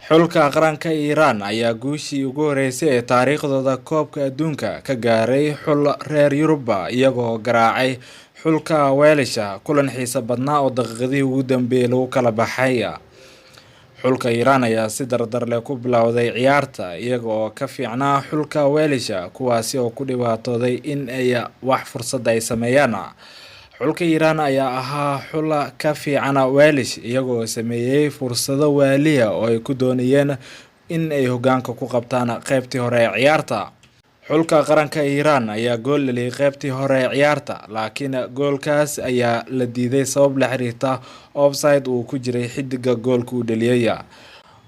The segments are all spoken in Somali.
xulka qaranka Iran ayaa guushii ugu horeysay ee taariikhdooda koobka adduunka ka gaaray xul reer Yurub iyagoo garaacay xulka Wales kulan xiiso badnaa oo daqiiqadii ugu dambeeyay lagu kala baxay. xulka Iran ayaa si dardar leh ku bilowday ciyaarta iyagoo ka fiicnaa xulka Wales kuwaasi oo ku dhibaatooday in ay wax fursad ay sameeyaan. xulka Iran ayaa ahaa xul ka fiican Wales iyagoo sameeyay fursado waaliya oo ay ku doonayeen in ay hoggaanka ku qabtaan qaybtii hore ee ciyaarta. xulka qaranka Iran ayaa gool dhaliyay qaybtii hore ee ciyaarta, laakiin goolkaas ayaa la diiday sabab la xiriirta offside uu ku jiray xidiga goolka uu dhaliyay.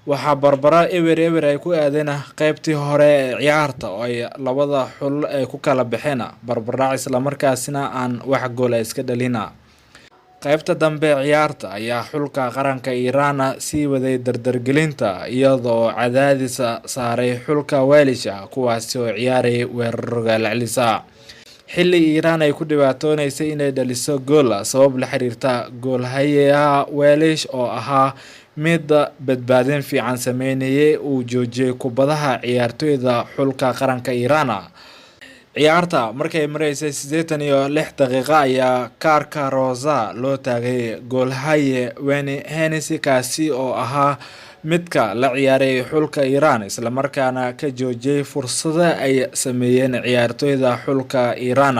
waxaa barbara eber ay ku aadeen qaybtii hore ee ciyaarta oo ay labada xul ay ku kala baxeen barbardhac isla markaasina aan wax gool iska dhalina. qaybta dambe ciyaarta ayaa xulka qaranka Iran sii waday dardargelinta iyadoo cadaadis saaray xulka Wales kuwaasi oo ciyaaray weerar galcalisa. xilli Iran ay ku dhibaatoonaysay inay dhaliso gool sabab la xiriirta goolhayaha Wales oo ahaa mid badbaadin fiican sameynayay uu joojiyay kubadaha ciyaartoyda xulka qaranka Iran. ciyaarta markay mareysay 86 daqiiqo ayaa kaarka rosa loo taagay goolhaye Wayne Hennessy kaasi oo ahaa midka la ciyaaray xulka Iran isla markaana ka joojiyay fursada ay sameeyeen ciyaartoyda xulka Iran.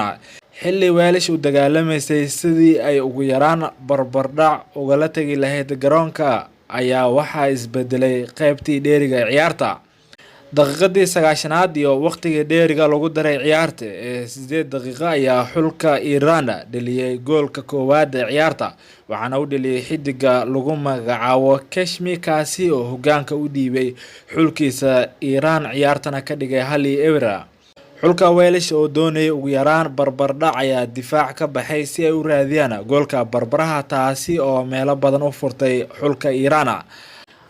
xilli Wales u dagaalamaysay sidii ay ugu yaraan barbardhac ugala tagi lahayd garoonka ayaa waxaa isbedelay qaybtii dheeriga ciyaarta. daqiiqadii 90aad iyo waqtiga dheeriga lagu daray ciyaarta ee 8 daqiiqo ayaa xulka Iran dhaliyay goolka koowaad ee ciyaarta, waxaana uu dhaliyay xidiga lagu magacaabo Kashmi kaasi oo hoggaanka u dhiibay xulkiisa Iran ciyaartana ka dhigay 1-0. xulka Wales oo doonayay ugu yaraan barbardhac ayaa difaac ka baxay si ay u raadiyaan goolka barbaraha taasi oo meelo badan u furtay xulka Iran.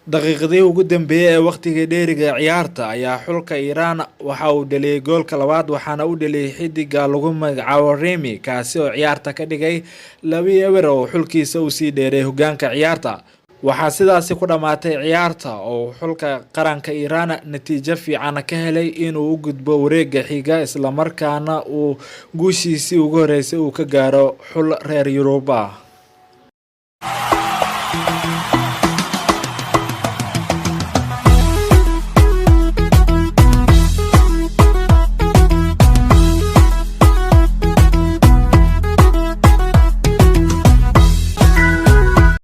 daqiiqadii ugu dambeeyay ee waqtiga dheeriga ciyaarta ayaa xulka Iran waxa uu dhaliyay goolka labaad, waxaana uu dhaliyay xidiga lagu magacaabo Remy kaasi oo ciyaarta ka dhigay 2-0 oo xulkiisa uu sii dheeray hoggaanka ciyaarta. waxaa sidaasi ku dhamaatay ciyaarta oo xulka qaranka Iran natiijo fiican ka helay inuu u gudbo wareegga xiga isla markaana uu guushiisii ugu horeysay uu ka gaaro xul reer Yurub.